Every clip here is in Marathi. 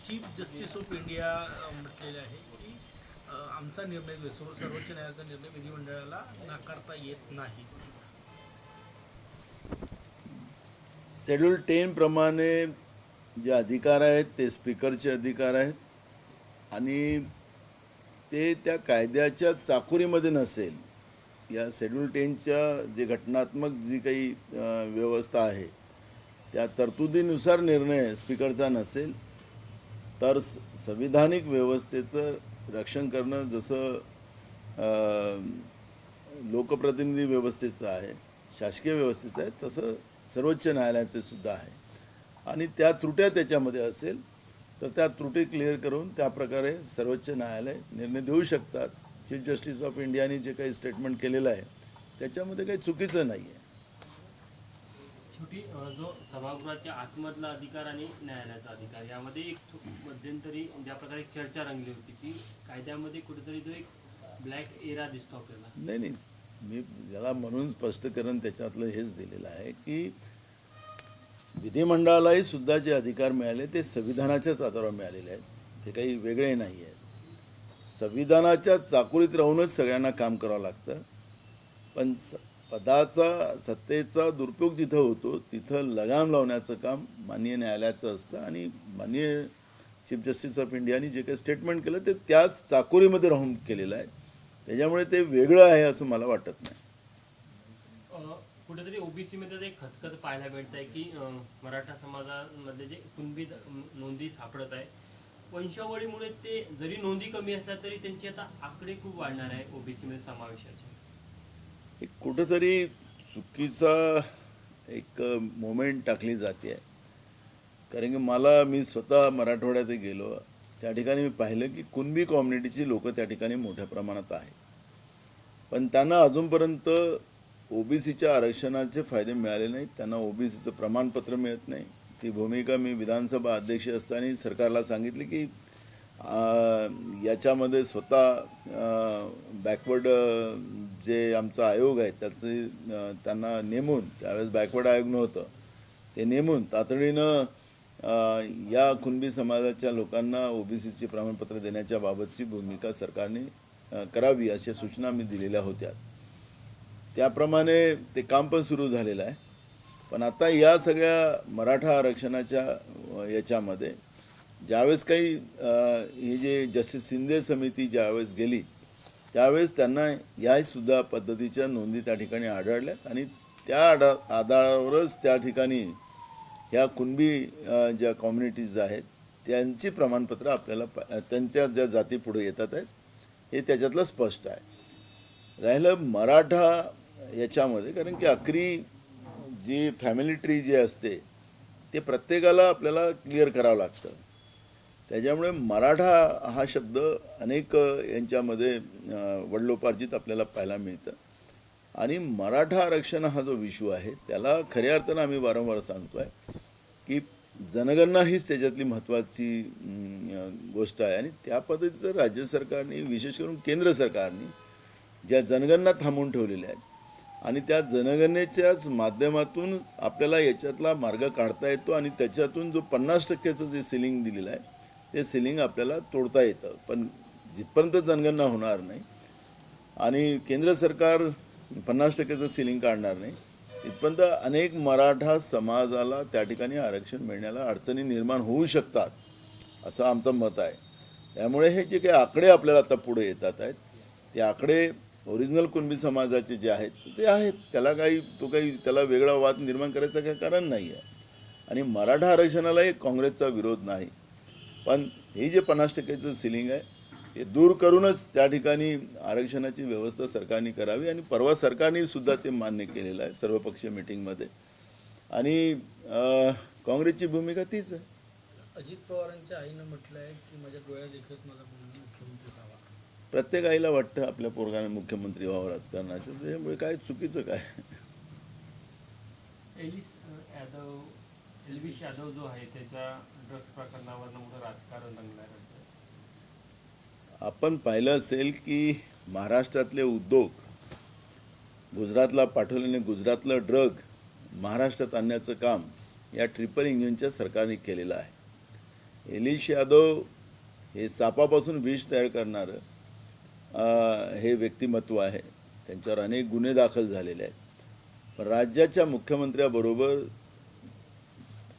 चीफ जस्टिस ऑफ इंडिया म्हटलेले आहे की आमचा निर्णय सर्वोच्च न्यायालयाचा निर्णय विधिमंडळाला नाकारता येत नाही. शेड्यूल 10 प्रमाणे जे अधिकार आहेत ते स्पीकरचे अधिकार आहेत आणि ते त्या कायद्याच्या चाकुरीमध्ये नसेल. या शेड्यूल 10च्या जे घटनात्मक जी काही व्यवस्था आहे त्या तरतुदीनुसार निर्णय स्पीकरचा नसेल तर संविधानिक व्यवस्थेचं रक्षण करणं जसं लोकप्रतिनिधी व्यवस्थेचं आहे, शासकीय व्यवस्थेचं आहे, तसं सर्वोच्च न्यायालयाचे सुद्धा आहे. आणि त्या त्रुट्या त्याच्यामध्ये असेल तर त्या त्रुटी क्लिअर करून त्या प्रकारे सर्वोच्च न्यायालय निर्णय देऊ शकतात. चीफ जस्टिस ऑफ इंडियाने जे काही स्टेटमेंट केलेलं आहे त्याच्यामध्ये काही चुकीचं नाही आहे. शेवटी जो सभागृहाच्या आतमधला अधिकार आणि न्यायालयाचा अधिकार यामध्ये एक मध्यंतरी ज्या प्रकारे चर्चा रंगली होती की कायद्यामध्ये कुठेतरी जो एक ब्लॅक एरा दिसतो आपल्याला. नाही, मी याला म्हणून स्पष्टीकरण त्याच्यातलं हेच दिलेलं आहे की विधिमंडळालाही सुद्धा जे अधिकार मिळाले ते संविधानाच्याच आधारावर मिळालेले आहेत, ते काही वेगळे नाही आहेत. संविधानाच्या चाकुरीत राहूनच सगळ्यांना काम करावं लागतं. पण पदाचा सत्तेचा दुरुपयोग जिथं होतो तिथं लगाम लावण्याचं काम माननीय न्यायालयाचं असतं आणि माननीय चीफ जस्टिस ऑफ इंडियाने जे काही स्टेटमेंट केलं ते त्याच चाकुरीमध्ये राहून केलेलं आहे. त्याच्यामुळे ते वेगळं आहे असं मला वाटत नाही. कुठेतरी ओबीसी मध्ये एक खतखत पाहायला मिळत आहे की मराठा समाजामधले जे कुणबी नोंदी सापडत आहे वंशावळीमुळे ते जरी नोंदी कमी असल्या तरी त्यांचे आता आकडे खूप वाढणार आहे ओबीसी मध्ये समावेशाचे. एक कुठंतरी चुकीचा एक मोमेंट टाकली जाते आहे. कारण की मी स्वतः मराठवाड्यात गेलो, त्या ठिकाणी मी पाहिलं की कुणबी कम्युनिटीची लोक त्या ठिकाणी मोठ्या प्रमाणात आहेत, पण त्यांना अजूनपर्यंत ओबीसीच्या आरक्षणाचे फायदे मिळाले नाहीत. त्यांना ओबीसीचं प्रमाणपत्र मिळत नाही. ती भूमिका मी विधानसभा अध्यक्ष असताना सरकारला सांगितली की याच्यामध्ये स्वतः बॅकवर्ड जे आमचा आयोग आहे त्याचे त्यांना नेमून, त्यावेळेस बॅकवर्ड आयोग नव्हतं, ते नेमून तातडीनं या कुणबी समाजाच्या लोकांना ओबीसीचे प्रमाणपत्र देण्याच्या बाबतची भूमिका सरकारने करावी अशा सूचना मी दिलेल्या होत्या. त्याप्रमाणे ते काम पण सुरू झालेलं आहे. पण आता या सगळ्या मराठा आरक्षणाच्या याच्यामध्ये ज्यावेळेस काही हे जे जस्टिस शिंदे समिती ज्यावेळेस गेली त्यावेळेस त्यांना यासुद्धा पद्धतीच्या नोंदी त्या ठिकाणी आढळल्यात आणि त्या आधारावरच त्या ठिकाणी ह्या कुणबी ज्या कम्युनिटीज आहेत त्यांची प्रमाणपत्र आपल्याला त्यांच्या ज्या जाती पुढे येतात आहेत हे त्याच्यातलं स्पष्ट आहे. राहिलं मराठा याच्यामध्ये, कारण की आखरी जी फॅमिली ट्री जी असते ते प्रत्येकाला आपल्याला क्लिअर करावं लागतं. त्याच्यामुळे मराठा हा शब्द अनेक यांच्यामध्ये वडलोपार्जित आपल्याला पाहायला मिळतं. आणि मराठा आरक्षण हा जो विषय आहे त्याला खऱ्या अर्थानं आम्ही वारंवार सांगतो आहे की जनगणना हीच त्याच्यातली महत्त्वाची गोष्ट आहे. आणि त्या पद्धतीचं राज्य सरकारने, विशेष करून केंद्र सरकारने ज्या जनगणना थांबवून ठेवलेल्या आहेत आणि त्या जनगणनेच्याच माध्यमातून आपल्याला याच्यातला मार्ग काढता येतो आणि त्याच्यातून जो 50%चं जे सिलिंग दिलेलं आहे ते सिलिंग आपल्याला तोडता येतं. पण जिथपर्यंत जनगणना होणार नाही आणि केंद्र सरकार 50%चं सिलिंग काढणार नाही तिथपर्यंत अनेक मराठा समाजाला त्या ठिकाणी आरक्षण मिळण्याला अडचणी निर्माण होऊ शकतात असं आमचं मत आहे. त्यामुळे हे जे काही आकडे आपल्याला आता पुढे येतात आहेत ते आकडे ओरिजिनल कुणबी समाजाचे जे आहेत ते आहेत, त्याला त्याला वेगळा वाद निर्माण करायचं काही कारण नाही आहे. आणि मराठा आरक्षणालाही काँग्रेसचा विरोध नाही, पण हे जे 50%चं सिलिंग आहे ते दूर करूनच त्या ठिकाणी आरक्षणाची व्यवस्था सरकारने करावी. आणि परवा सरकारने सुद्धा ते मान्य केलेलं आहे सर्वपक्षीय मीटिंगमध्ये. आणि काँग्रेसची भूमिका तीच आहे. अजित पवारांच्या आईनं म्हटलं आहे की माझ्या डोळ्यात देखत मला मुख्यमंत्री व्हावा. प्रत्येक आईला वाटतं आपल्या पोरगाने मुख्यमंत्री व्हावं राजकारणाचं, त्यामुळे काय चुकीचं काय. एल्विश यादव जो आहे त्याच्या ड्रग्स प्रकरणावर मोठं राजकारण रंगलं आहे. आपण पाहिलं असेल की महाराष्ट्रातले उद्योग गुजरातला पाठवल्याने गुजरातलं ड्रग महाराष्ट्रात आणण्याचं काम या ट्रिपल इंजिनच्या सरकारने केलेलं आहे. एलिश यादव हे सापापासून विष तयार करणारं हे व्यक्तिमत्व आहे. त्यांच्यावर अनेक गुन्हे दाखल झालेले आहेत. पण राज्याच्या मुख्यमंत्र्याबरोबर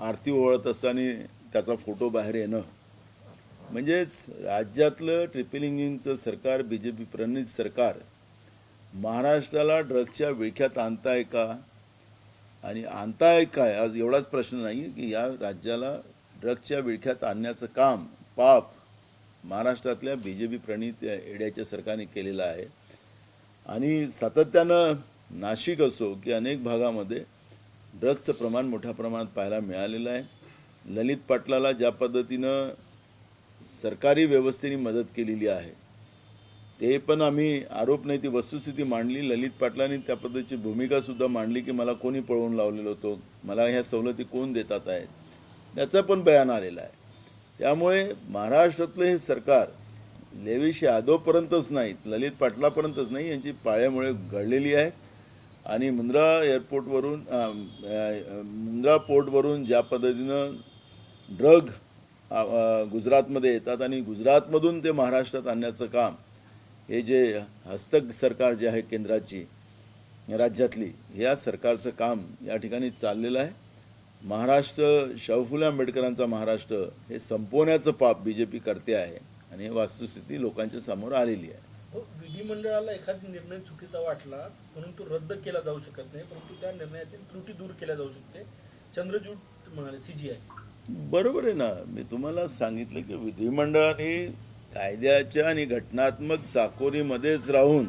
आरती ओवाळत असताना त्याचा फोटो बाहेर येणं म्हणजेच राज्यातलं ट्रिपल इंजिनचं सरकार, BJP प्रणित सरकार महाराष्ट्राला ड्रग्सच्या विळख्यात आणताय का? आणि आणताय काय आज एवढाच प्रश्न नाही की या राज्याला ड्रग्सच्या विळख्यात आणण्याचं काम पाप महाराष्ट्रातल्या BJP प्रणित एड्याच्या सरकारने केलेलं आहे. आणि सातत्यानं नाशिक असो की अनेक भागामध्ये ड्रग्सचं प्रमाण मोठ्या प्रमाणात पाहायला मिळालेलं आहे. ललित पाटलाला ज्या पद्धतीनं सरकारी व्यवस्थेने मदत केलेली आहे ते पण आम्ही आरोप नाही, ती वस्तुस्थिती मांडली. ललित पाटलांनी त्या पद्धतीची भूमिकासुद्धा मांडली की मला कोणी पळवून लावलेलं होतं, मला ह्या सवलती कोण देतात आहेत, त्याचं पण बयान आलेलं आहे. त्यामुळे महाराष्ट्रातलं हे सरकार लेविश यादवपर्यंतच नाहीत, ललित पाटलापर्यंतच नाही, यांची पाळ्यामुळे घडलेली आहे. आणि मुंद्रा एअरपोर्टवरून मुंद्रा पोर्टवरून ज्या पद्धतीनं ड्रग गुजरातमध्ये येतात आणि गुजरातमधून ते महाराष्ट्रात आणण्याचं काम हे जे हस्तक सरकार जे आहे केंद्राची राज्यातली या सरकारचं काम या ठिकाणी चाललेलं आहे. महाराष्ट्र शाहू फुले आंबेडकरांचा महाराष्ट्र हे संपवण्याचं पाप BJP करते आहे आणि ही वस्तुस्थिती लोकांच्या समोर आलेली आहे. विधिमंडळाला एखादा निर्णय चुकीचा वाटला म्हणून तो रद्द केला जाऊ शकत नाही, परंतु त्या निर्णयातील त्रुटी दूर केल्या जाऊ शकते. चंद्रचूड म्हणाले CGI. बरोबर आहे ना, मी तुम्हाला सांगितलं की विधिमंडळाने कायद्याच्या आणि घटनात्मक चाकोरीमध्येच राहून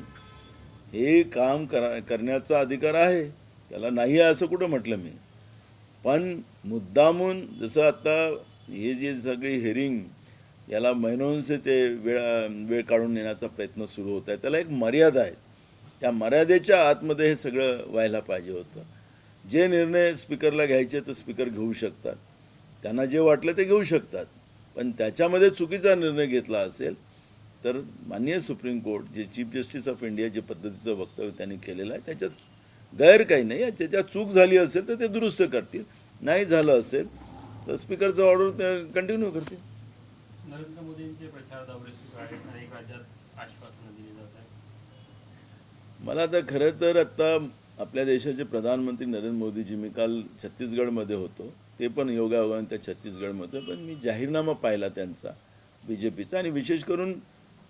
हे काम करण्याचा अधिकार आहे, त्याला नाही आहे असं कुठं म्हटलं मी. पण मुद्दामून जसं आता हे जे सगळी हिअरिंग याला महिनोंचे ते वेळ काढून नेण्याचा प्रयत्न सुरू होत आहे, त्याला एक मर्यादा आहे. त्या मर्यादेच्या आतमध्ये हे सगळं व्हायला पाहिजे होतं. जे निर्णय स्पीकरला घ्यायचे तो स्पीकर घेऊ शकतात, त्यांना जे वाटलं ते घेऊ शकतात. पण त्याच्यामध्ये चुकीचा निर्णय घेतला असेल तर माननीय सुप्रीम कोर्ट जे चीफ जस्टिस ऑफ इंडिया जे पद्धतीचं वक्तव्य त्यांनी केलेलं आहे त्याच्यात गैर काही नाही. त्याच्यात चूक झाली असेल तर ते दुरुस्त करतील, नाही झालं असेल तर स्पीकरचा ऑर्डर ते कंटिन्यू करतील. नरेंद्र मोदींचे प्रचार दौरे सुरू आहेत, अनेक राज्यात आश्वासनं दिली जात आहेत. मला तर खरं तर आत्ता आपल्या देशाचे प्रधानमंत्री नरेंद्र मोदीजी, मी काल छत्तीसगडमध्ये होतो, ते पण योगायोगाने त्या छत्तीसगडमध्ये, पण मी जाहीरनामा पाहिला त्यांचा BJPचा आणि विशेष करून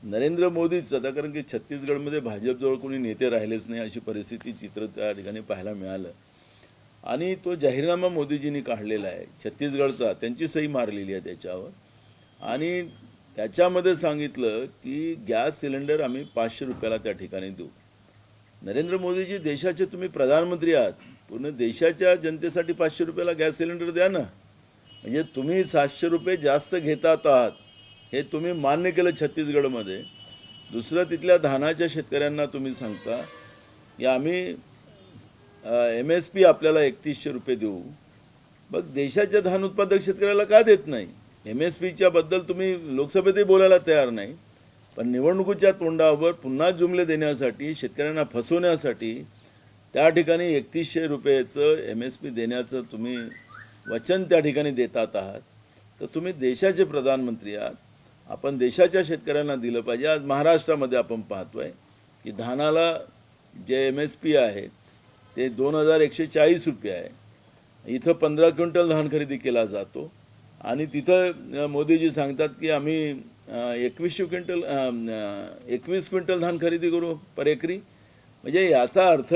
नरेंद्र मोदीचं. आता कारण की छत्तीसगडमध्ये भाजपजवळ कोणी नेते राहिलेच नाही अशी परिस्थिती चित्र त्या ठिकाणी पाहायला मिळालं. आणि तो जाहीरनामा मोदीजींनी काढलेला आहे छत्तीसगडचा, त्यांची सही मारलेली आहे त्याच्यावर. आणि त्याच्यामध्ये सांगितलं की गॅस सिलेंडर आम्ही 500 रुपयाला त्या ठिकाणी देऊ. नरेंद्र मोदीजी, देशाचे तुम्ही प्रधानमंत्री आहात, पूर्ण देशाच्या जनतेसाठी 500 रुपयाला गॅस सिलेंडर द्या ना. म्हणजे तुम्ही 700 रुपये जास्त घेतात आहात हे तुम्ही मान्य केलं छत्तीसगडमध्ये. दुसरं, तिथल्या धानाच्या शेतकऱ्यांना तुम्ही सांगता की आम्ही MSP आपल्याला 3100 रुपये देऊ. मग देशाच्या धान उत्पादक शेतकऱ्याला का देत नाही? MSPच्या बद्दल तुम्ही लोकसभेतही बोलायला तयार नाही, पण निवडणुकीच्या तोंडावर पुन्हा जुमले देण्यासाठी, शेतकऱ्यांना फसवण्यासाठी त्या ठिकाणी 3100 रुपयेचं MSP देण्याचं तुम्ही वचन त्या ठिकाणी देतात आहात. तर तुम्ही देशाचे प्रधानमंत्री आहात, आपण देशाच्या शेतकऱ्यांना दिलं पाहिजे. आज महाराष्ट्रामध्ये आपण पाहतोय की धानाला जे MSP आहे ते 2140 रुपये आहे. इथं 15 क्विंटल धान खरेदी केला जातो आणि तिथं मोदीजी सांगतात की आम्ही 21 क्विंटल धान खरेदी करू पर एकरी. म्हणजे याचा अर्थ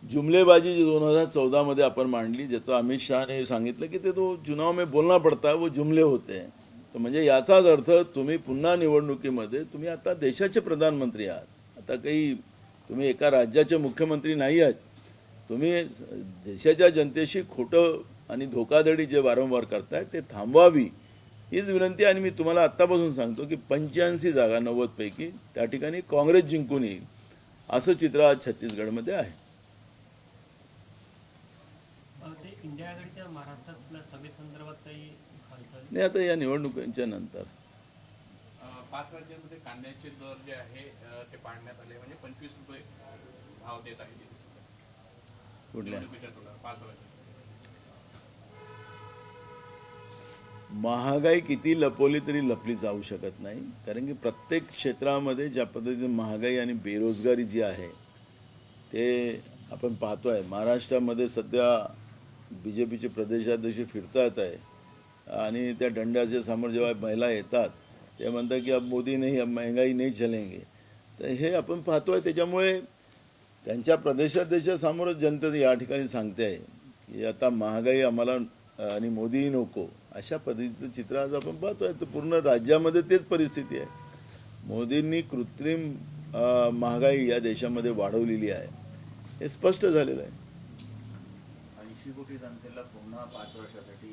जुमलेबाजी जी 2014 आपण मांडली, ज्याचं अमित शहाने सांगितलं की ते तो चुनाव में बोलना पडता वो जुमले होते. तर म्हणजे याचाच अर्थ तुम्ही पुन्हा निवडणुकीमध्ये तुम्ही आता देशाचे प्रधानमंत्री आहात. आता काही तुम्ही एका राज्याचे मुख्यमंत्री नाही आहात. तुम्ही देशाच्या जनतेशी खोटं आणि धोकाधडी जे वारंवार करताय ते थांबवावी हीच विनंती. आणि मी तुम्हाला आत्तापासून सांगतो की 85 जागा 90 पैकी त्या ठिकाणी काँग्रेस जिंकून येईल असं चित्र आज छत्तीसगडमध्ये आहे. ते इंडिया आघाडीच्या महाराष्ट्रातल्या सभेसंदर्भात काही हालचाल नाही, आता या निवडणुकांच्या नंतर 5 राज्यांमध्ये कांद्याचे दर जे आहे ते पाडण्यात आले, म्हणजे 25 रुपये भाव देत आहे. कुठल्या 5 राज्यात महागाई किती लपवली तरी लपली जाऊ शकत नाही, कारण की प्रत्येक क्षेत्रामध्ये ज्या पद्धतीने महागाई आणि बेरोजगारी जी आहे ते आपण पाहतोय. महाराष्ट्रामध्ये सध्या BJPचे प्रदेशाध्यक्ष फिरतात आहे आणि त्या दंडाच्या समोर जेव्हा महिला येतात ते म्हणतात की अब मोदी नाही, अब महंगाई नाही चलेंगे. तर हे आपण पाहतोय. त्याच्यामुळे त्यांच्या प्रदेशाध्यक्षासमोरच जनता या ठिकाणी सांगते आहे की आता महागाई आम्हाला आणि मोदीही नको, अशा पद्धतीचं चित्र आज आपण पाहतोय. तर पूर्ण राज्यामध्ये तेच परिस्थिती आहे. मोदींनी कृत्रिम महागाई या देशामध्ये वाढवलेली आहे, हे स्पष्ट झालेलं आहे. 80 कोटी जनतेला पुन्हा 5 वर्षासाठी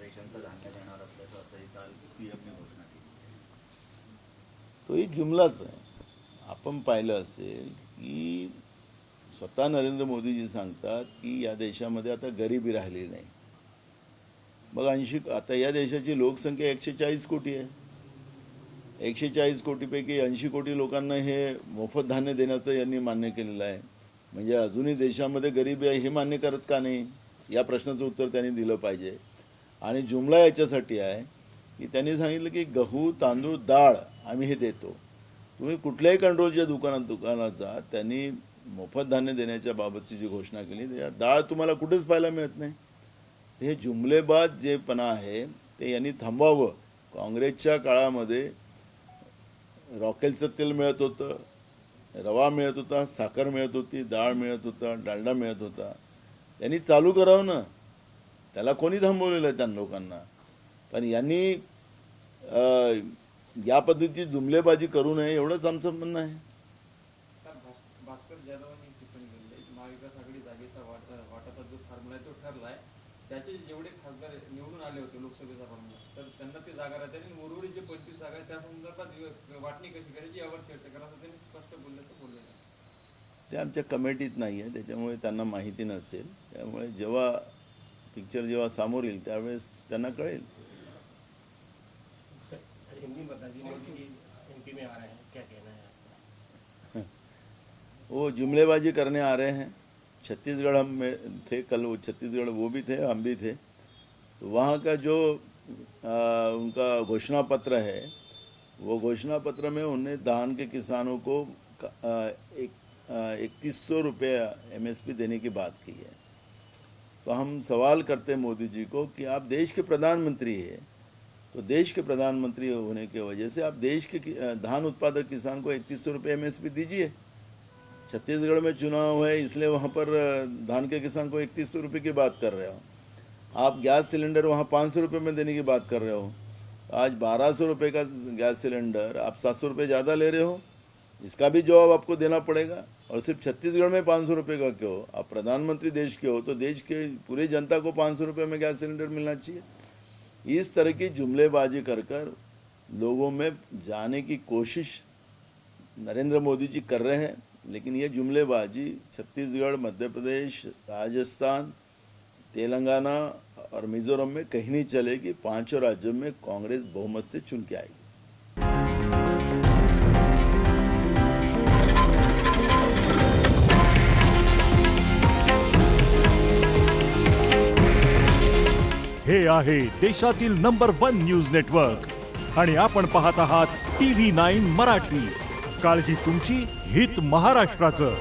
रेशनचं धान्य देणार असल्याचं असंही काल पीएमने घोषणा केली. तो एक जुमलाच आहे. आपण पाहिलं असेल की स्वतः नरेंद्र मोदीजी सांगतात की या देशामध्ये आता गरिबी राहिलेली नाही. मग आता या देशाची लोकसंख्या 140 कोटी आहे. 140 कोटीपैकी 80 कोटी लोकांना हे मोफत धान्य देण्याचं यांनी मान्य केलेलं आहे. म्हणजे अजूनही देशामध्ये गरिबी आहे हे मान्य करत का नाही, या प्रश्नाचं उत्तर त्यांनी दिलं पाहिजे. आणि जुमला याच्यासाठी आहे की त्यांनी सांगितलं की गहू, तांदूळ, डाळ आम्ही हे देतो. तुम्ही कुठल्याही कंट्रोलच्या दुकानात जा, त्यांनी मोफत धान्य देण्याच्या बाबतची जी घोषणा केली, त्या डाळ तुम्हाला कुठेच पाहायला मिळत नाही. हे जुमलेबाज जे पणा आहे ते यांनी थांबवावं. काँग्रेसच्या काळामध्ये रॉकेलचं तेल मिळत होतं, रवा मिळत होता, साखर मिळत होती, डाळ मिळत होता, डालडा मिळत होता. यांनी चालू करावं ना, त्याला कोणी थांबवलेलं आहे त्या लोकांना. पण यांनी या पद्धतीची जुमलेबाजी करू नये एवढंच आमचं म्हणणं आहे. भास्कर जाधवांनी टिप्पणी केली आहे, महाविकास आघाडी जागेचा वाटाचा जो फॉर्म्युला आहे तो ठरला आहे. त्याचे जेवढे खासदार निवडून आले होते लोकसभेचा फॉर्म्युला, तर त्यांना ते जागा राहते आणि उर्वरित जे 25 जागा आहेत त्या संदर्भात वाटणी कशी करायची यावर चर्चा करा असं त्यांनी स्पष्ट बोललेलं आहे. ते आमच्या कमिटीत नाही आहे, त्याच्यामुळे त्यांना माहिती नसेल. त्यामुळे जेव्हा पिक्चर जेव्हा समोर येईल त्यावेळेस त्यांना कळेल. सर हिंदी में बता दीजिए, मोदी जी एमपी में आ रहे हैं, क्या कहना है आपका? वो जुमलेबाजी करने आ रहे हैं. छत्तीसगढ़ हम में थे कल, वो छत्तीसगढ़ वो भी थे, हम भी थे. तो वहाँ का जो उनका घोषणा पत्र है, वो घोषणा पत्र में उन्होंने धान के किसानों को 3100 रुपये MSP देने की बात की है. तो हम सवाल करते हैं मोदी जी को कि आप देश के प्रधानमंत्री हैं, तो देश के प्रधानमंत्री होने की वजह से आप देश के धान उत्पादक किसान को 3100 रुपये MSP दीजिए. छत्तीसगढ़ में चुनाव है इसलिए वहाँ पर धान के किसान को 3100 रुपये की बात कर रहे हो. आप गैस सिलेंडर वहाँ 500 रुपये में देने की बात कर रहे हो. आज 1200 रुपये का गैस सिलेंडर आप 700 रुपये ज़्यादा ले रहे हो. इसका भी जवाब आपको देना पड़ेगा. और सिर्फ छत्तीसगढ़ में 500 रुपये का क्यों? आप प्रधानमंत्री देश के हो तो देश के पूरी जनता को 500 रुपये में गैस सिलेंडर मिलना चाहिए. इस तरह की जुमलेबाजी कर कर लोगों में जाने की कोशिश नरेंद्र मोदी जी कर रहे हैं. लेकिन ये जुमलेबाजी छत्तीसगढ़, मध्य प्रदेश, राजस्थान, तेलंगाना और मिजोरम में कहीं नहीं चलेगी. 5 राज्यों में कांग्रेस बहुमत से चुन के आएगी. हे आहे देशातील नंबर 1 न्यूज नेटवर्क आणि आपण पाहत आहात TV9 मराठी. काळजी तुमची, हित महाराष्ट्राचं.